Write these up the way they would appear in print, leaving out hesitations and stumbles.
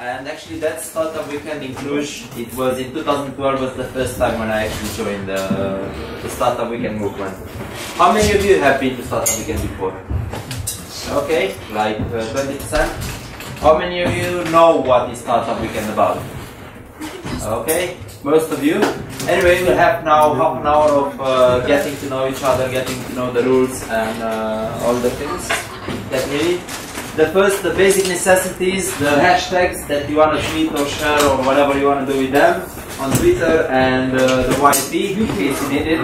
And actually that startup weekend in Cluj, it was in 2012 was the first time when I actually joined the startup weekend movement. How many of you have been to startup weekend before? Okay, like 20%. How many of you know what is startup weekend about? Okay, most of you. Anyway, we'll have now half an hour of getting to know each other, getting to know the rules and all the things that we need. The basic necessities, the hashtags that you want to tweet or share or whatever you want to do with them on Twitter, and the YP in case you need it.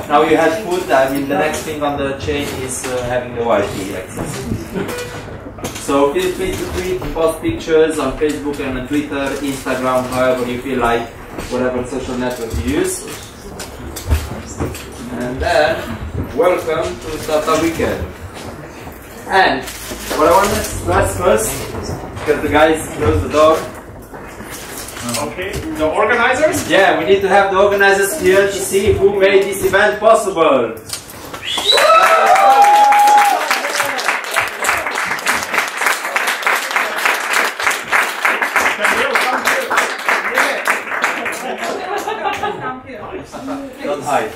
Now you have food. I mean, the next thing on the chain is having the YP access. So feel free to tweet, post pictures on Facebook and on Twitter, Instagram, however you feel like, whatever social network you use. And then, welcome to Startup Weekend. And what I want to ask first, because the guys close the door. Okay, the organizers? Yeah, we need to have the organizers here to see who made this event possible. Don't hide.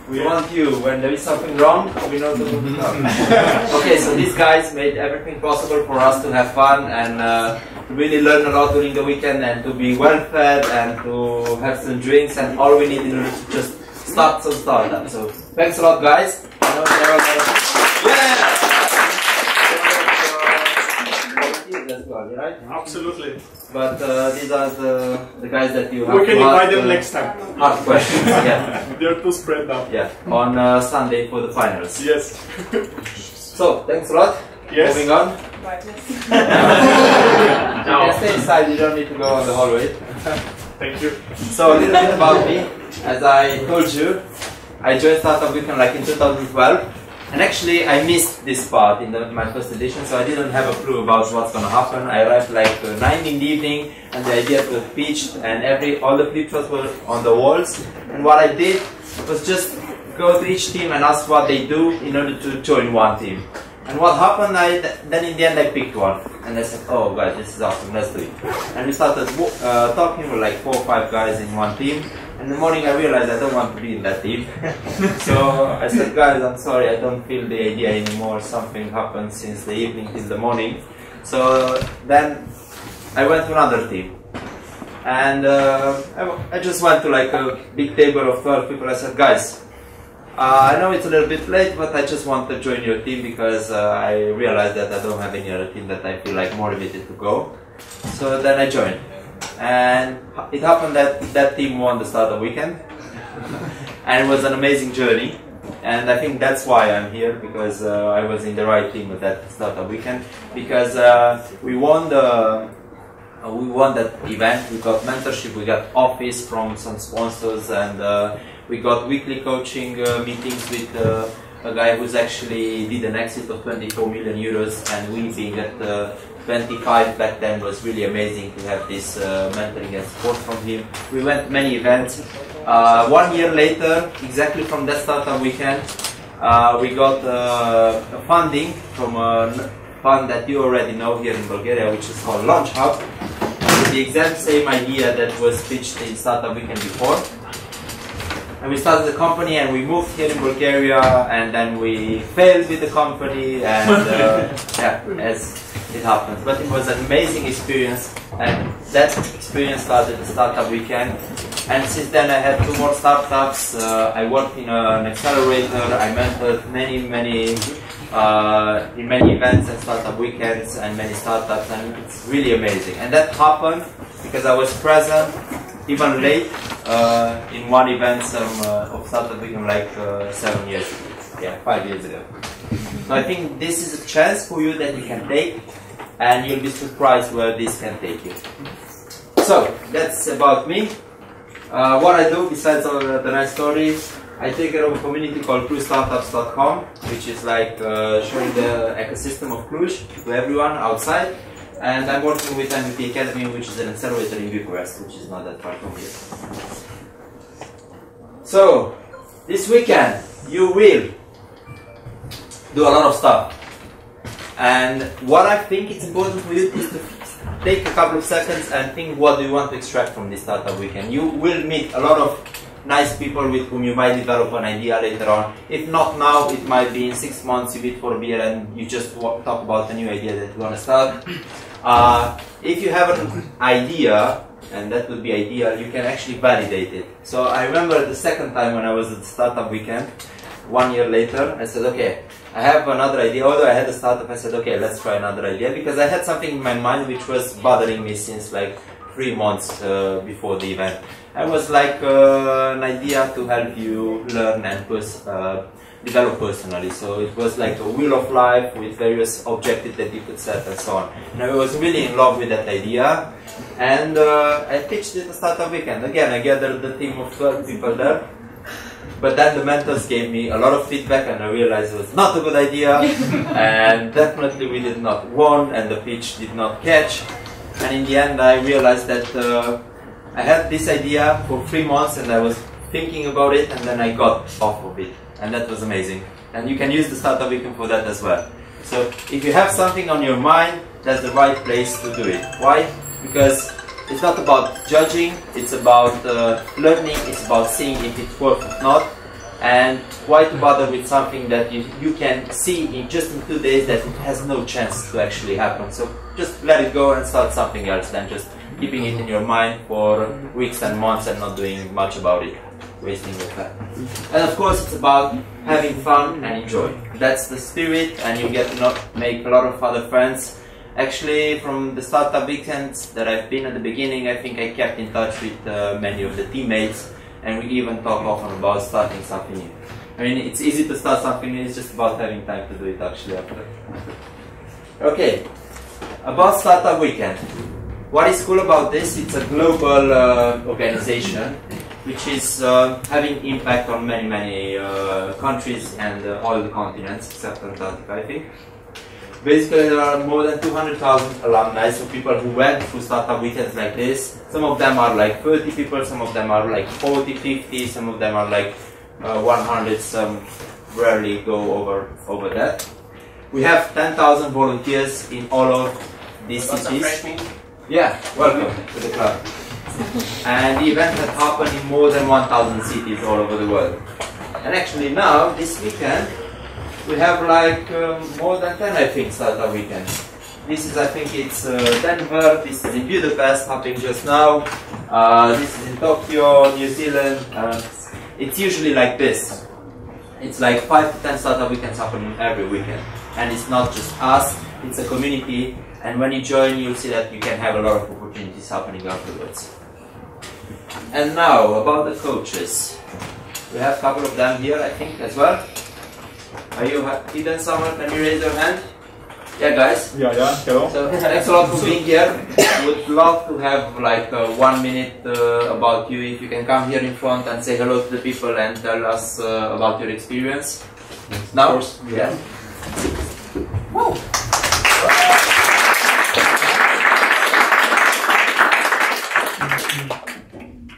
We want you. When there is something wrong, we know to move it up. Okay, so these guys made everything possible for us to have fun and to really learn a lot during the weekend and to be well fed and to have some drinks and all we need in order to just start some startup. So thanks a lot, guys. I know there are a lot of as well, right? Absolutely. But these are the guys that you have. We can invite them next time. Hard questions, yeah. They're too spread out. Yeah, on Sunday for the finals. Yes. So, thanks a lot. Yes. Moving on. You can stay inside, you don't need to go on the hallway. Thank you. So, a little bit about me. As I told you, I joined Startup Weekend like in 2012. And actually, I missed this part in my first edition, so I didn't have a clue about what's going to happen. I arrived like 9 in the evening, and the idea was pitched, and all the flip charts were on the walls. And what I did was just go to each team and ask what they do in order to join one team. And what happened, then in the end I picked one. And I said, oh guys, this is awesome, let's do it. And we started talking with like 4 or 5 guys in one team. And in the morning I realized I don't want to be in that team. So I said, guys, I'm sorry, I don't feel the idea anymore. Something happened since the evening till the morning. So then I went to another team. And I just went to like a big table of 12 people. I said, guys, I know it's a little bit late, but I just want to join your team because I realized that I don't have any other team that I feel like motivated to go. So then I joined. And it happened that that team won the Startup Weekend. And it was an amazing journey. And I think that's why I'm here, because I was in the right team with that Startup Weekend. Because we won that event, we got mentorship, we got office from some sponsors, and we got weekly coaching meetings with a guy who's actually did an exit of 24 million euros, and we being at 25 back then was really amazing to have this mentoring and support from him. We went to many events. 1 year later, exactly from that Startup Weekend, we got funding from a fund that you already know here in Bulgaria, which is called Launch Hub. With the exact same idea that was pitched in Startup Weekend before. And we started the company and we moved here in Bulgaria, and then we failed with the company, and yeah, as it happens. But it was an amazing experience, and that experience started the Startup Weekend. And since then I had 2 more startups. I worked in an accelerator. I mentored many in many events and startup weekends and many startups, and it's really amazing. And that happened because I was present, even late, in one event of Startup Weekend like 7 years ago. Yeah, 5 years ago. So I think this is a chance for you that you can take, and you'll be surprised where this can take you. So that's about me. What I do besides all the nice stories, I take care of a community called clujstartups.com, which is like showing the ecosystem of Cluj to everyone outside. And I'm working with MVP Academy, which is an accelerator in Bucharest, which is not that far from here. So, this weekend, you will do a lot of stuff. And what I think is important for you is to take a couple of seconds and think what do you want to extract from this startup weekend. You will meet a lot of nice people with whom you might develop an idea later on. If not now, it might be in 6 months you meet for a beer and you just talk about a new idea that you want to start. If you have an idea, and that would be ideal, you can actually validate it. So I remember the second time when I was at the startup weekend, 1 year later, I said, okay, I have another idea. Although I had a startup, I said, okay, let's try another idea, because I had something in my mind which was bothering me since like 3 months before the event. It was like an idea to help you learn and develop personally. So it was like a wheel of life with various objectives that you could set and so on. And I was really in love with that idea. And I pitched it at the startup weekend. Again, I gathered the team of 12 people there. But then the mentors gave me a lot of feedback and I realized it was not a good idea. And definitely we did not win and the pitch did not catch. And in the end I realized that I had this idea for 3 months and I was thinking about it and then I got off of it. And that was amazing. And you can use the startup weekend for that as well. So if you have something on your mind, that's the right place to do it. Why? Because it's not about judging, it's about learning, it's about seeing if it works or not. And why to bother with something that you can see in just in 2 days that it has no chance to actually happen. So just let it go and start something else than just keeping it in your mind for weeks and months and not doing much about it, wasting your time. And of course it's about having fun and enjoy. That's the spirit, and you get to make a lot of other friends. Actually, from the startup weekends that I've been at the beginning, I think I kept in touch with many of the teammates, and we even talk often about starting something new. I mean, it's easy to start something new, it's just about having time to do it actually after. Okay, about Startup Weekend. What is cool about this, it's a global organization which is having impact on many countries and all the continents except Antarctica, I think. Basically, there are more than 200,000 alumni, so people who went through startup weekends like this. Some of them are like 30 people, some of them are like 40, 50, some of them are like 100, some rarely go over that. We have 10,000 volunteers in all of these cities. Yeah, welcome to the club. And the event has happened in more than 1,000 cities all over the world. And actually now, this weekend, we have like more than 10, I think, startup weekends. This is, I think it's Denver, this is in Budapest, happening just now. This is in Tokyo, New Zealand. It's usually like this. It's like 5 to 10 startup weekends happening every weekend. And it's not just us, it's a community. And when you join, you'll see that you can have a lot of opportunities happening afterwards. And now, about the coaches. We have a couple of them here, I think, as well. Are you hidden somewhere? Can you raise your hand? Yeah, guys. Yeah, hello. So thanks a lot for being here. Would love to have like 1 minute about you. If you can come here in front and say hello to the people and tell us about your experience. Now? Of course. Yeah. Woo.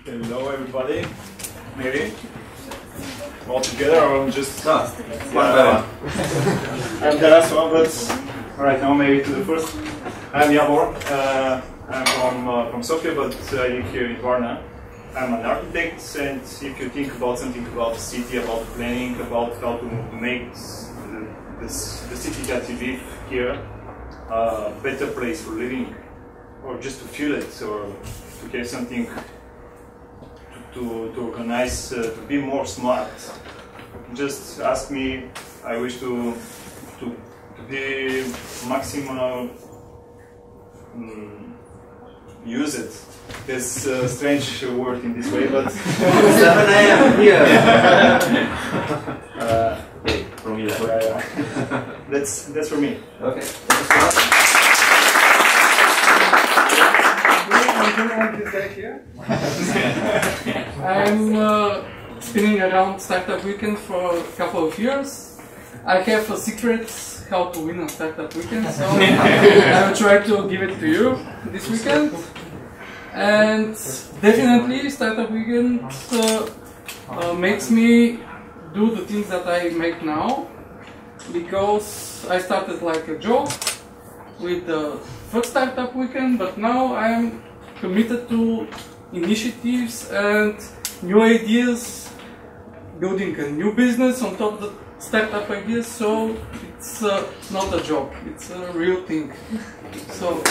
Hello, everybody. Maybe all together or just one by one. I'm the last one, but right now maybe to the first. I'm Javor. I'm from Sofia, but I live here in Varna. I'm an architect, and if you think about something about the city, about planning, about how to make the city that you live here a better place for living, or just to feel it, or to have something to organize, to be more smart. Just ask me. I wish to be maximal. Use it. It's a strange word in this way, but 7 AM here. Okay, from you. That's for me. Okay. I'm spinning around Startup Weekend for a couple of years. I have a secret how to win a Startup Weekend, so I will try to give it to you this weekend. And definitely Startup Weekend makes me do the things that I make now, because I started like a job with the first startup weekend, but now I am committed to initiatives and new ideas, building a new business on top of the startup ideas, so it's not a job, it's a real thing. So.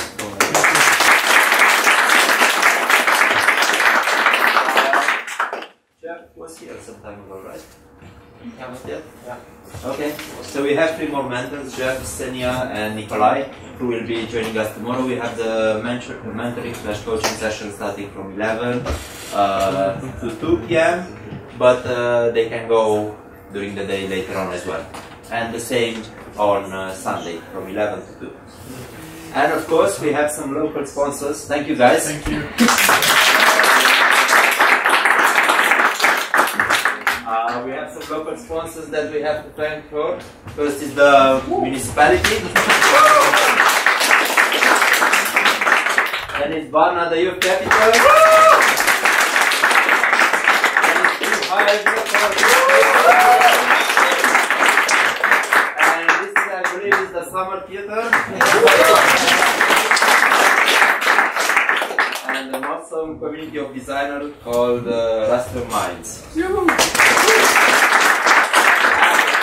Jeff was here some time ago, right? Yeah, was there? Yeah. Okay, so we have 3 more mentors, Jeff, Senia and Nikolai, who will be joining us tomorrow. We have the mentoring/coaching session starting from 11 to 2 p.m. But they can go during the day later on as well. And the same on Sunday from 11 to 2. And of course we have some local sponsors. Thank you guys. Thank you. We have some local sponsors that we have to thank for. First is the municipality. Then is Varna, the youth capital. And this is, I believe, is the summer theater. And an awesome community of designers called Raster Minds. Of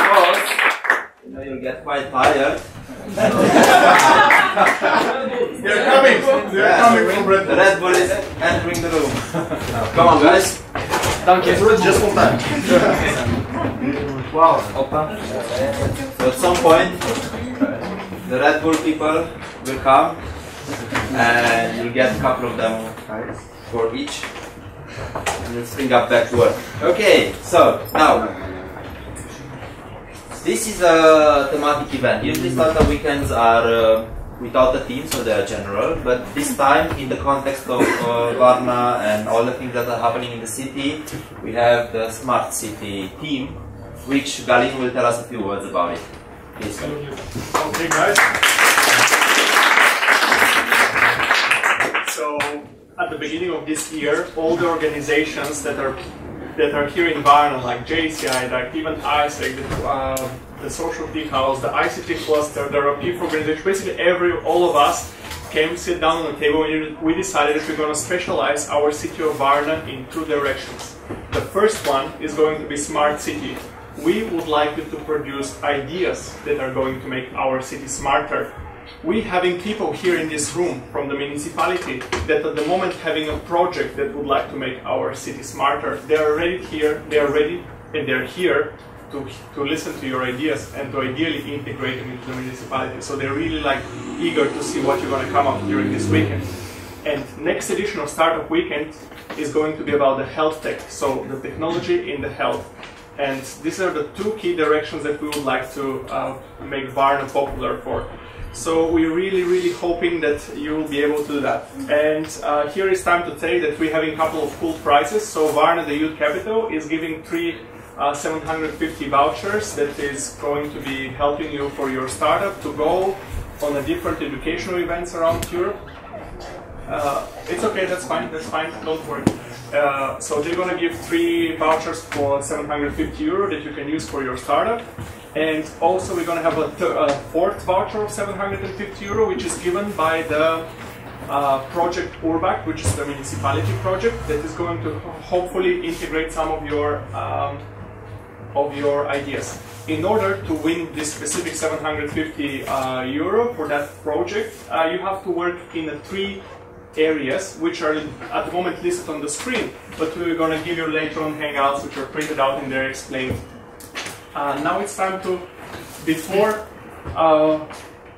course, you know, you'll get quite tired. They're coming. They're coming from Red Bull. The Red Bull is entering the room. Come on, guys. Thank you. Just on time. Wow. So at some point, the Red Bull people will come and you'll get a couple of them for each. And we'll spring up back to work. Okay, so now, this is a thematic event. Usually startup weekends are without a theme, so they are general, but this time, in the context of Varna and all the things that are happening in the city, we have the Smart City theme, which Galin will tell us a few words about it. Please. Okay, guys. So, at the beginning of this year, all the organizations that are here in Varna, like JCI, like even ISEC, the Social Tea House, the ICT Cluster, the RAPIF organization, basically all of us came, sit down on the table, and we decided that we're going to specialize our city of Varna in 2 directions. The first one is going to be Smart City. We would like you to produce ideas that are going to make our city smarter. We having people here in this room from the municipality that at the moment having a project that would like to make our city smarter. They are already here, they are ready, and they're here to listen to your ideas and to ideally integrate them into the municipality. So they're really like eager to see what you're going to come up during this weekend. And next edition of Startup Weekend is going to be about the health tech, so the technology in the health. And these are the 2 key directions that we would like to make Varna popular for. So we're really hoping that you will be able to do that. And here is time to say that we're having a couple of cool prizes. So Varna, the youth capital, is giving 3 750 vouchers that is going to be helping you for your startup to go on a different educational events around Europe. It's okay, that's fine, don't worry. So they're going to give 3 vouchers for 750 euro that you can use for your startup. And also we're going to have a 4th voucher of 750 euro, which is given by the project Urbac, which is the municipality project that is going to hopefully integrate some of your ideas. In order to win this specific 750 euro for that project, you have to work in 3 areas, which are at the moment listed on the screen, but we're going to give you later on Hangouts, which are printed out and they're explained. Now it's time to,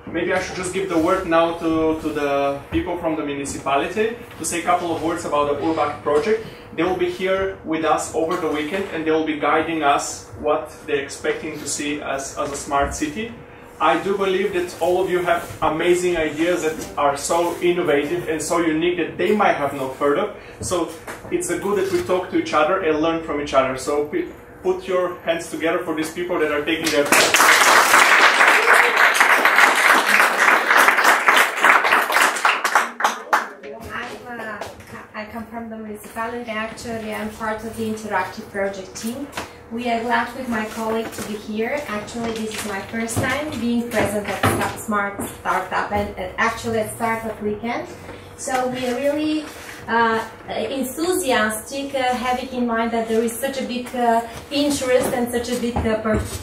maybe I should just give the word now to the people from the municipality to say a couple of words about the Urbac project. They will be here with us over the weekend and they will be guiding us what they're expecting to see as a smart city. I do believe that all of you have amazing ideas that are so innovative and so unique that they might have not heard of. So it's good that we talk to each other and learn from each other. So put your hands together for these people that are taking their I come from the municipality. Actually, I'm part of the interactive project team. We are glad with my colleague to be here. Actually, this is my first time being present at Smart Startup and actually at Startup Weekend. So we are really enthusiastic, having in mind that there is such a big interest and such a big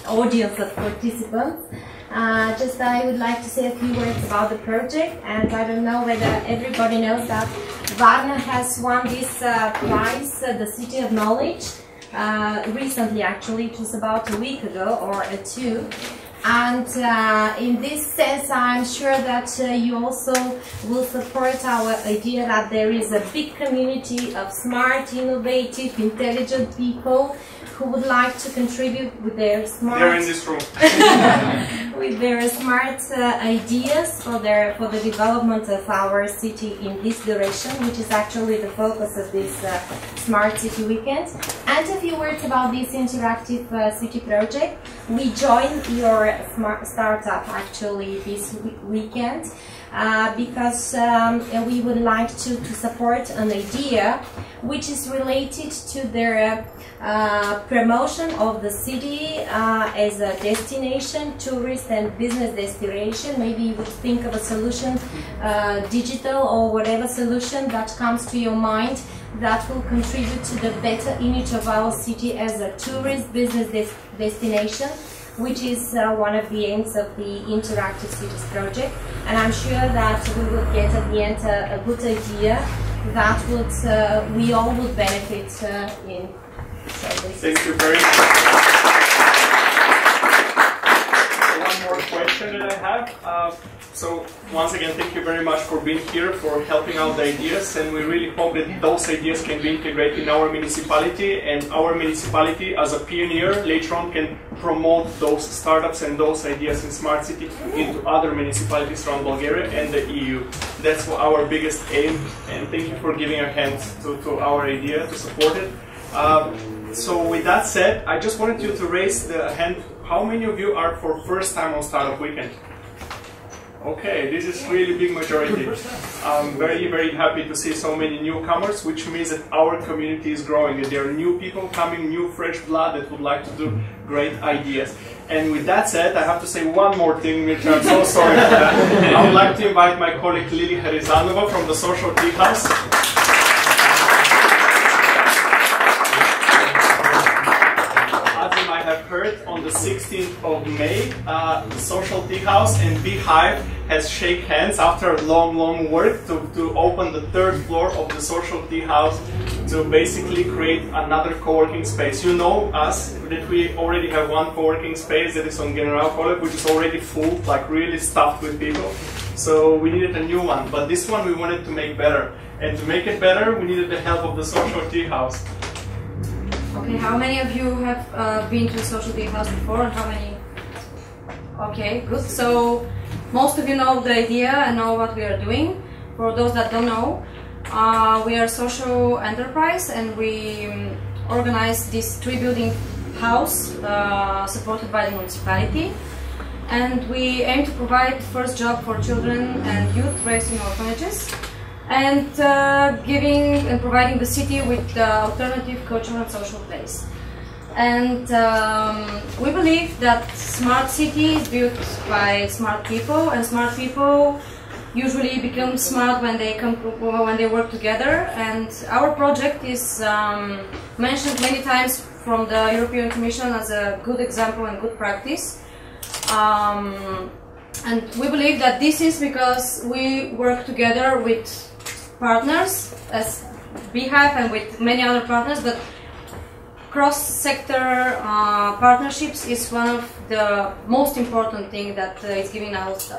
audience of participants. I would like to say a few words about the project, and I don't know whether everybody knows that Varna has won this prize, the City of Knowledge, recently actually. It was about a week ago or two. And in this sense, I'm sure that you also will support our idea that there is a big community of smart, innovative, intelligent people who would like to contribute with their smart... They're in this room. with their smart ideas for the development of our city in this direction, which is actually the focus of this Smart City Weekend. And a few words about this interactive city project. We joined your smart startup actually this weekend because we would like to support an idea which is related to their promotion of the city as a destination, tourist and business destination. Maybe you would think of a solution, digital or whatever solution that comes to your mind that will contribute to the better image of our city as a tourist business destination, which is one of the aims of the Interactive Cities project. And I'm sure that we will get at the end a good idea that would we all would benefit in. Thank you very much. One more question that I have. So once again, thank you very much for being here, for helping out the ideas, and we really hope that those ideas can be integrated in our municipality, and our municipality as a pioneer later on can promote those startups and those ideas in Smart City into other municipalities around Bulgaria and the EU. That's our biggest aim, and thank you for giving a hand to our idea, to support it. So with that said, I just wanted you to raise the hand. How many of you are for first time on Startup Weekend? Okay, this is really big majority. I'm very, very happy to see so many newcomers, which means that our community is growing. That there are new people coming, new fresh blood that would like to do great ideas. And with that said, I have to say one more thing, Mircea, I'm so sorry for that. I would like to invite my colleague Lili Harizanova from the Social Tea House. Heard on the 16th of May, the Social Tea House and Beehive has shake hands after a long work to open the third floor of the Social Tea House to basically create another co-working space. You know us, that we already have one co-working space that is on General College, which is already full, like really stuffed with people. So we needed a new one, but this one we wanted to make better. And to make it better, we needed the help of the Social Tea House. Okay, how many of you have been to the Social Tea House before, and how many? Okay, good. So most of you know the idea and know what we are doing. For those that don't know, we are a social enterprise, and we organize this 3-building house supported by the municipality. And we aim to provide first job for children and youth raised in orphanages, and giving and providing the city with alternative cultural and social place. And we believe that smart city is built by smart people, and smart people usually become smart when they work together. And our project is mentioned many times from the European Commission as a good example and good practice. And we believe that this is because we work together with partners as Beehive and with many other partners, but cross-sector partnerships is one of the most important things that is giving us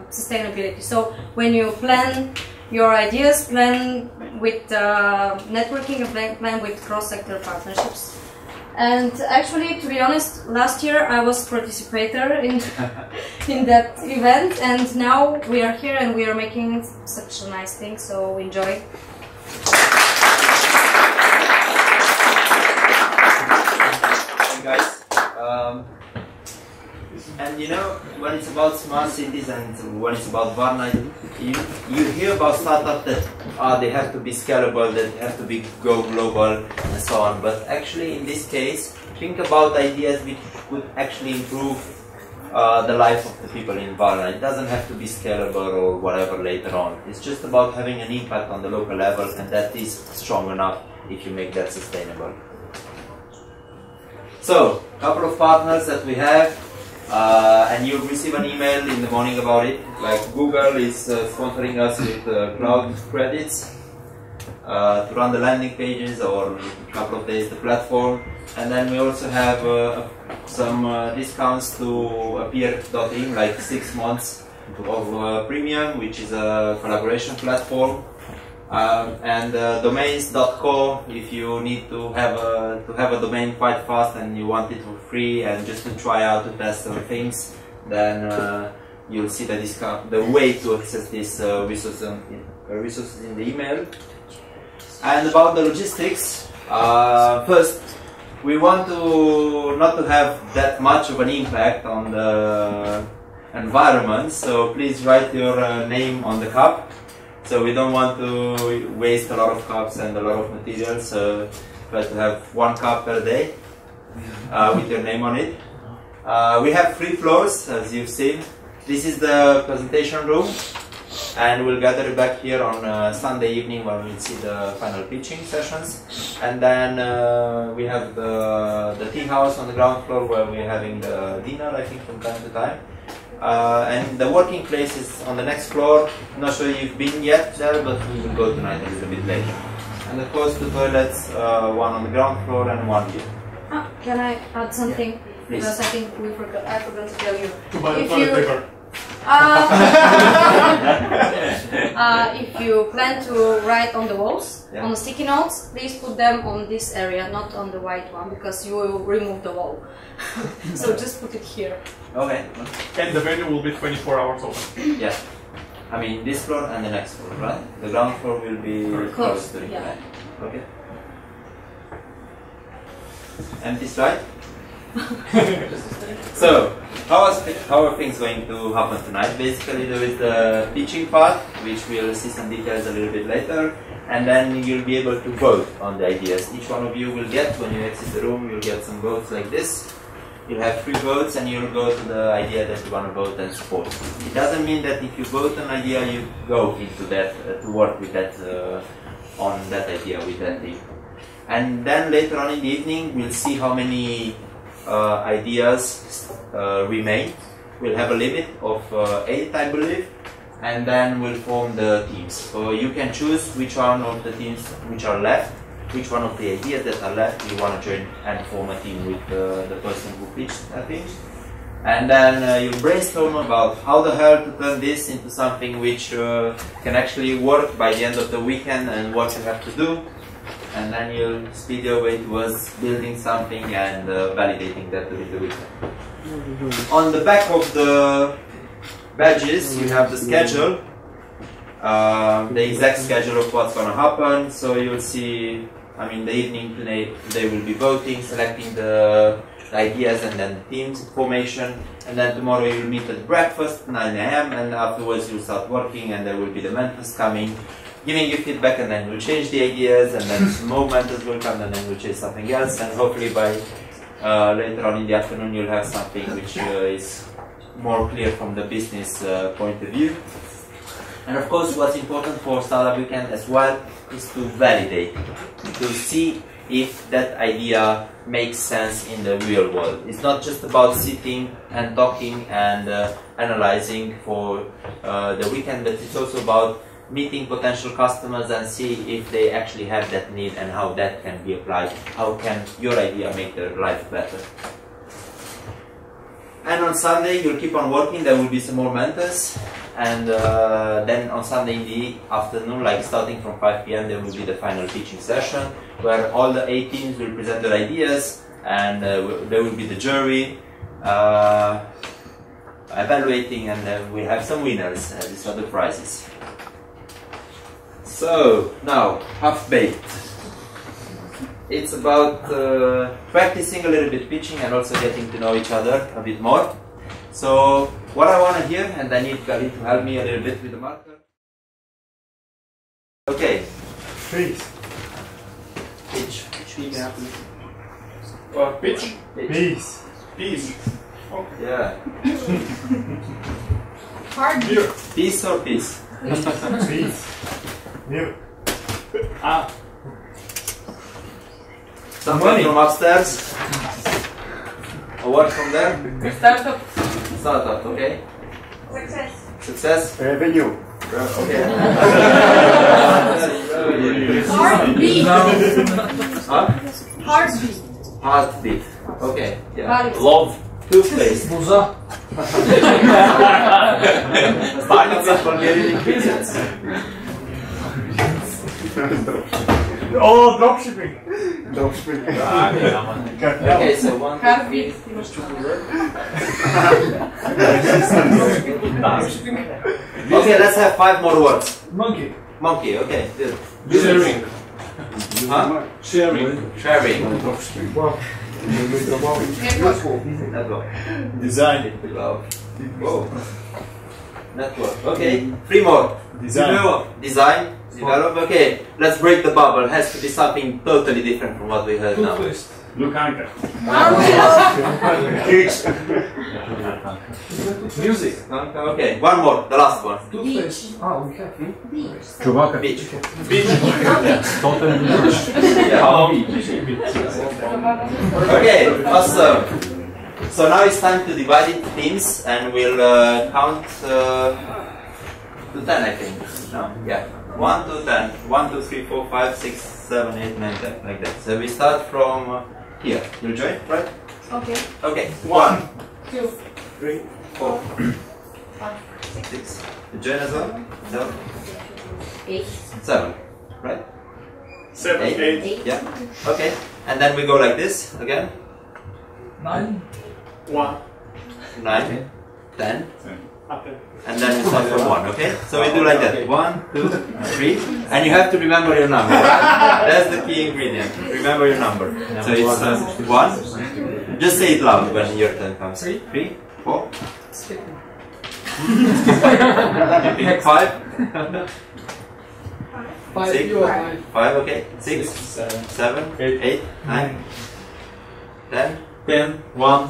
sustainability. So when you plan your ideas, plan with networking and plan with cross-sector partnerships. And actually, to be honest, last year I was participator in that event, and now we are here and we are making such a nice thing, so enjoy. Guys, and you know, when it's about smart cities and when it's about Varna, you hear about startups that they have to be scalable, that have to be go global and so on. But actually, in this case, think about ideas which could actually improve the life of the people in Varna. It doesn't have to be scalable or whatever later on. It's just about having an impact on the local level, and that is strong enough if you make that sustainable. So, a couple of partners that we have, and you'll receive an email in the morning about it. Like Google is sponsoring us with cloud credits to run the landing pages, or a couple of days the platform. And then we also have some discounts to appear.in, like 6 months of premium, which is a collaboration platform. And domains.co, if you need to have a domain quite fast and you want it for free and just to try out to test some things, then you'll see the discount, the way to access these resources in the email. And about the logistics, first, we want to not to have that much of an impact on the environment, so please write your name on the cup. So we don't want to waste a lot of cups and a lot of materials, so try to have 1 cup per day with your name on it. We have 3 floors, as you've seen. This is the presentation room, and we'll gather back here on Sunday evening when we'll see the final pitching sessions. And then we have the tea house on the ground floor where we're having the dinner, I think, from time to time. And the working place is on the next floor. I'm not sure you've been yet there, but we will go tonight a little bit later. And of course, 2 toilets, 1 on the ground floor and 1 here. Can I add something? Yeah, please. Because I think I forgot to tell you. To buy the toilet paper. If you plan to write on the walls, Yeah. on the sticky notes, please put them on this area, not on the white one, because you will remove the wall. So just put it here. Okay. And the venue will be 24 hours open. Yeah. I mean, this floor and the next floor, right? The ground floor will be closed during the night. Okay. Empty slide? So, how are things going to happen tonight? Basically, there is the pitching part, which we'll see some details a little bit later, and then you'll be able to vote on the ideas. Each one of you will get, when you exit the room, you'll get some votes like this. You'll have 3 votes, and you'll go to the idea that you want to vote and support. It doesn't mean that if you vote an idea, you go into that, to work with that, on that idea with that team. And then later on in the evening, we'll see how many ideas remain. We'll have a limit of 8, I believe, and then we'll form the teams. So you can choose which one of the teams which are left, which one of the ideas that are left you want to join and form a team with the person who pitched that thing. And then you brainstorm about how the hell to turn this into something which can actually work by the end of the weekend and what you have to do. And then you'll speed your way towards building something and validating that during the weekend. On the back of the badges, you have the schedule, the exact schedule of what's going to happen. So you'll see, I mean, the evening today will be voting, selecting the ideas and then the teams formation. And then tomorrow you'll meet at breakfast, 9 AM, and afterwards you'll start working, and there will be the mentors coming, giving you feedback, and then we'll change the ideas, and then some more mentors will come, and then we'll change something else, and hopefully by later on in the afternoon you'll have something which is more clear from the business point of view. And of course, what's important for Startup Weekend as well is to validate, to see if that idea makes sense in the real world. It's not just about sitting and talking and analyzing for the weekend, but it's also about meeting potential customers and see if they actually have that need and how that can be applied. How can your idea make their life better? And on Sunday you'll keep on working, there will be some more mentors, and then on Sunday in the afternoon, like starting from 5 PM, there will be the final teaching session where all the 8 teams will present their ideas, and there will be the jury evaluating, and then we have some winners. These are the prizes. So now, half-baked. It's about practicing a little bit pitching and also getting to know each other a bit more. So what I want to hear, and I need Gali to help me a little bit with the marker. Okay. Please. Pitch. Pitch? Peace. Peace. Yeah. Hard. Beer. Peace or peace? Peace. Here. Ah. Something from upstairs? A word from there? Startup. Startup, okay. Success. Success? Revenue. Okay. Heartbeat. Huh? Heartbeat. Heartbeat. Okay. Yeah. Body. Love. Toothpaste. Buza. Starting with Bulgarian ingredients. Oh, dropshipping. Dropshipping. Okay, so 1, 2, 3. Heartbeat. Okay, let's have 5 more words. Monkey. Monkey, okay, good. Sharing. Huh? Sharing. Sharing. Network. Network. Design. Love. Whoa. Network. Okay, 3 more. Design. Design. Develop. Okay, let's break the bubble. It has to be something totally different from what we heard now. Toothpaste. Lukanka. Music. Okay, one more, the last one. Toothpaste. Ah, we have. Chewbacca. Beach. Yeah. Okay, awesome. So now it's time to divide into teams and we'll count to 10, I think. No? Yeah. 1 to 10. 1, 2, 3, 4, 5, 6, 7, 8, 9, 10. Like that. So we start from here. You'll join, right? Okay. Okay. 1, 2, 3, 4, 5, 6. You join as well? 7. 8. 7. Right? 7, 8. Yeah. Okay. And then we go like this again. 9. 1. 9, 10. Okay. And then we start from 1, okay? So we do like that. 1, 2, 3. And you have to remember your number, right? That's the key ingredient. Remember your number. So it's 1. Just say it loud when your turn comes. 3, 4. You pick 5. 5, 6. you are 5, okay. 6, 7, 8, 9, 10. 10. 1.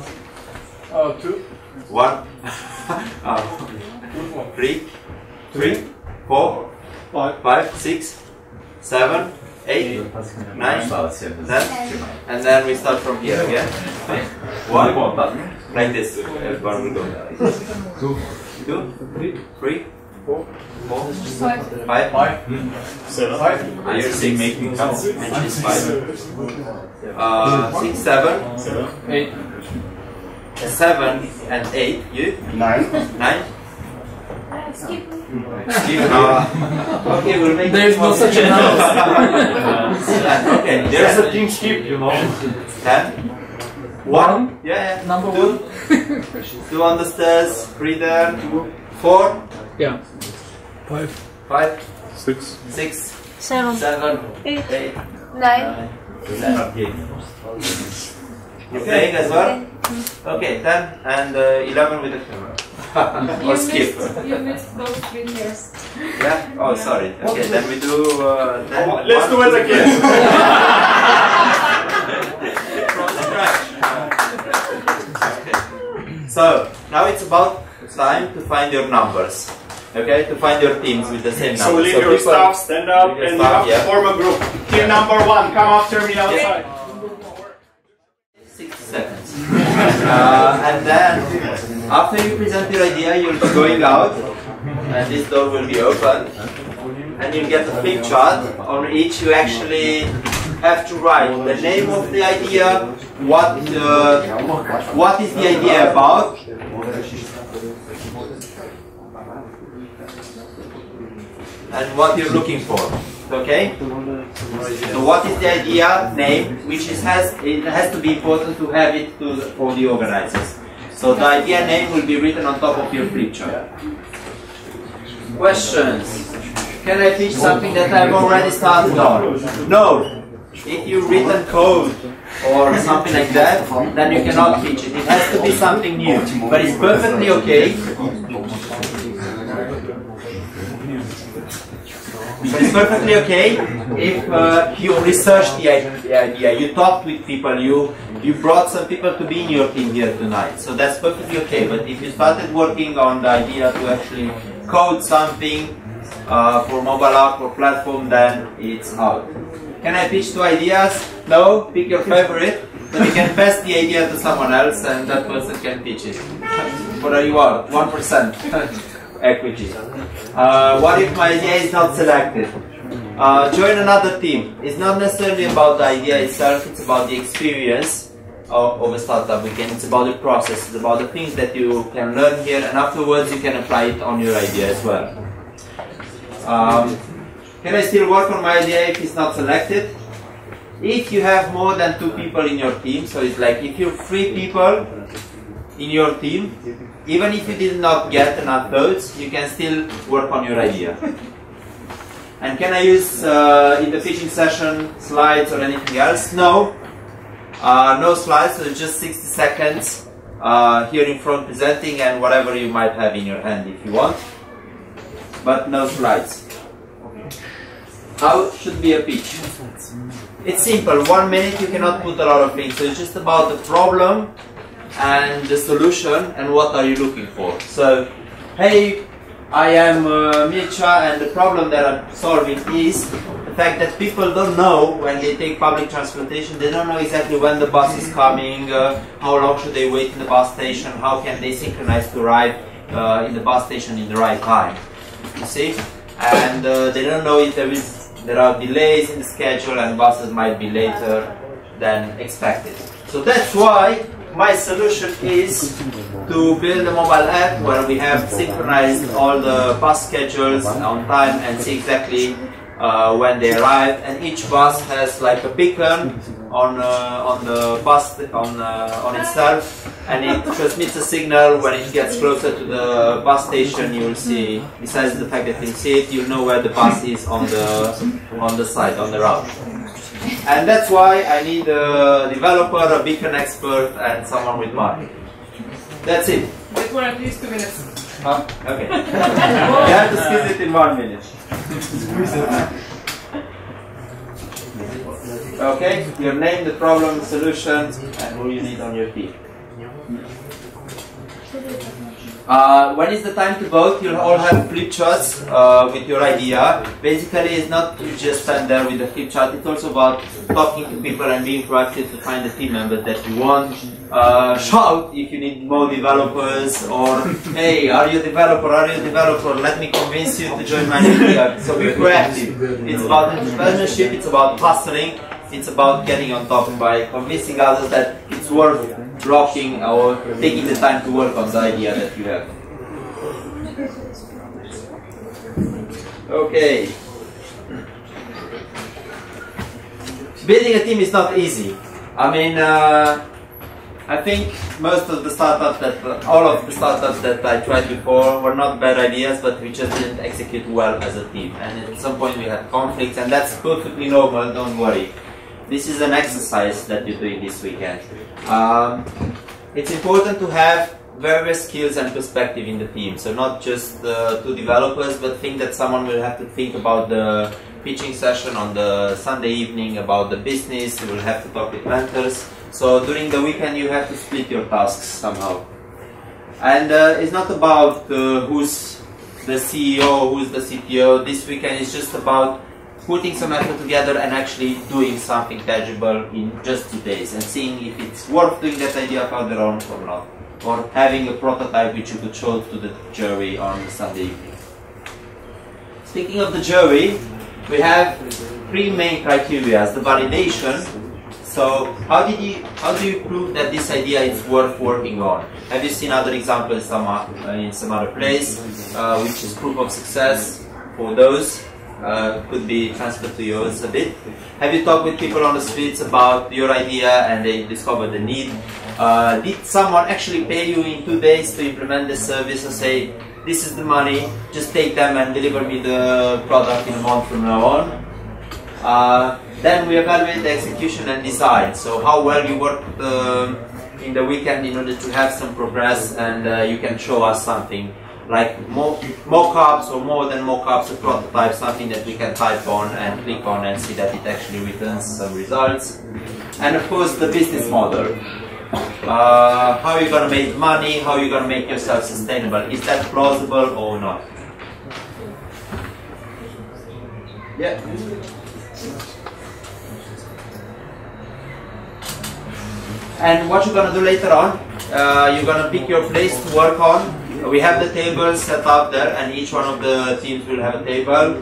2. 1. 3, 4, 5, 6, 7, 8, 9, 10, and then we start from here again. 1, like this. Everyone will go. 2, 3, 4, 5, 7. you're 6, making cuts, and she's 5. 6, 7, 8. 7 and 8, you? 9. 9? Skip. Okay, we'll make There is no such a number. Okay, There's a 10. team skip, you know. 10. 1. Yeah. Number 2. 2 on the stairs. 3 there. 4. Yeah. 5. 6. 6. 7. 7. 8. 8. 9. 11. You're playing as well? Okay, 10 and 11 with the camera. Or skip. You missed those 3 years. Yeah? Oh, sorry. Okay, then we do 10. Let's do it again. From scratch. Okay. So, now it's about time to find your numbers. Okay, to find your teams with the same So numbers. leave your people- stuff, stand up, Leave your and you stuff, have to yeah. form a group. Team number 1, come after me outside. 6 seconds. And then, after you present your idea, you'll be going out, and this door will be open, and you'll get a flip chart. On each, you actually have to write the name of the idea, what is the idea about, and what you're looking for. Okay? So what is the idea name, which it has to be important to have it for the organizers. So the idea name will be written on top of your flip chart. Questions? Can I pitch something that I've already started on? No. If you've written code or something like that, then you cannot pitch it. It has to be something new. But it's perfectly okay. But it's perfectly okay if you researched the idea, you talked with people, you brought some people to be in your team here tonight. So that's perfectly okay. But if you started working on the idea to actually code something for mobile app or platform, then it's out. Can I pitch 2 ideas? No? Pick your favorite. But you can pass the idea to someone else and that person can pitch it. What are you on? 1% equity. What if my idea is not selected? Join another team. It's not necessarily about the idea itself, it's about the experience of a startup weekend. It's about the process, it's about the things that you can learn here, and afterwards you can apply it on your idea as well. Can I still work on my idea if it's not selected? If you have more than 2 people in your team, so it's like if you're 3 people in your team, even if you did not get enough votes, you can still work on your idea. And can I use in the pitching session slides or anything else? No. No slides, so just 60 seconds here in front presenting and whatever you might have in your hand if you want. But no slides. How should be a pitch? It's simple. 1 minute you cannot put a lot of things. So it's just about the problem and the solution and what are you looking for. So, hey, I am Mircea, and the problem that I'm solving is the fact that people don't know when they take public transportation, they don't know exactly when the bus is coming, how long should they wait in the bus station, how can they synchronize to arrive in the bus station in the right time. You see? And they don't know if there are delays in the schedule and buses might be later than expected. So that's why my solution is to build a mobile app where we have synchronized all the bus schedules on time and see exactly when they arrive, and each bus has like a beacon on the bus on itself, and it transmits a signal when it gets closer to the bus station. You will see, besides the fact that you see it, you'll know where the bus is on the site, on the route. And that's why I need a developer, a beacon expert, and someone with money. That's it. Wait for at least 2 minutes. Huh? Okay. You have to squeeze it in 1 minute. Okay, your name, the problem, the solution, and who you need on your team. When is the time to vote? You'll all have flip charts with your idea. Basically, it's not to just stand there with the flip chart, it's also about talking to people and being proactive to find the team members that you want. Shout if you need more developers, or hey, are you a developer, let me convince you to join my idea. So be proactive. It's about entrepreneurship, it's about hustling, it's about getting on top by convincing others that it's worth blocking or taking the time to work on the idea that you have. Okay. Building a team is not easy. I mean, I think most of the startups all of the startups that I tried before were not bad ideas, but we just didn't execute well as a team. And at some point we had conflicts, and that's perfectly normal, don't worry. This is an exercise that you're doing this weekend. It's important to have various skills and perspective in the team. So not just two developers, but think that someone will have to think about the pitching session on the Sunday evening, about the business, you will have to talk with mentors. So during the weekend you have to split your tasks somehow. And it's not about who's the CEO, who's the CTO. This weekend is just about putting some effort together and actually doing something tangible in just 2 days and seeing if it's worth doing that idea further on or not. Or having a prototype which you could show to the jury on the Sunday evening. Speaking of the jury, we have 3 main criteria. The validation. So how do you prove that this idea is worth working on? Have you seen other examples in some other place, which is proof of success for those? Could be transferred to yours a bit. Have you talked with people on the streets about your idea and they discovered the need? Did someone actually pay you in 2 days to implement the service or say, this is the money, just take them and deliver me the product in a month from now on? Then we evaluate the execution and design. So how well you worked in the weekend in order to have some progress, and you can show us something like mock-ups or more than mock-ups, a prototype, something that we can type on and click on and see that it actually returns some results. And of course the business model. How are you going to make money? How are you going to make yourself sustainable? Is that plausible or not? Yeah. And what you're going to do later on, you're going to pick your place to work on. We have the tables set up there, and each one of the teams will have a table.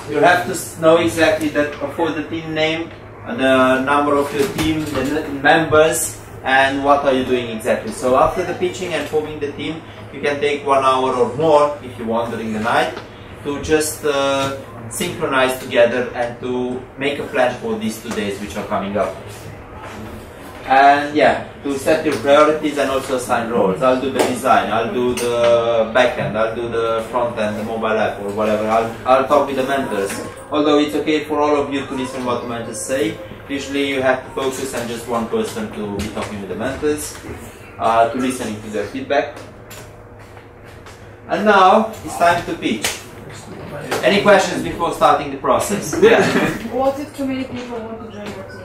You'll have to know exactly that, of course, the team name, the number of your team, the members, and what are you doing exactly. So after the pitching and forming the team, you can take 1 hour or more, if you want, during the night, to just synchronize together and to make a plan for these 2 days which are coming up. And yeah, to set your priorities and also assign roles. I'll do the design, I'll do the backend, I'll do the front end, the mobile app or whatever. I'll talk with the mentors. Although it's okay for all of you to listen what the mentors say, usually you have to focus on just one person to be talking with the mentors, to listening to their feedback. And now it's time to pitch. Any questions before starting the process? Yeah. What if too many people want to join your team?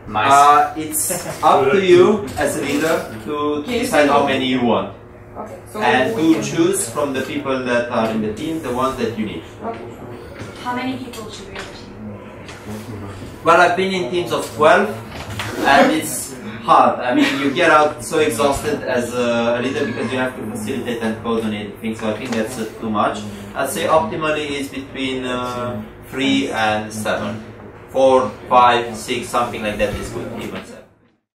Nice. It's up to you as a leader to decide how many you want. Okay. So And to choose from the people that are in the team, the ones that you need. Okay. How many people should be in the team? Well, I've been in teams of 12 and it's hard. I mean, you get out so exhausted as a leader because you have to facilitate and coordinate things, so I think that's too much. I'd say optimally is between 3 and 7. 4, 5, 6, something like that is good, even 7.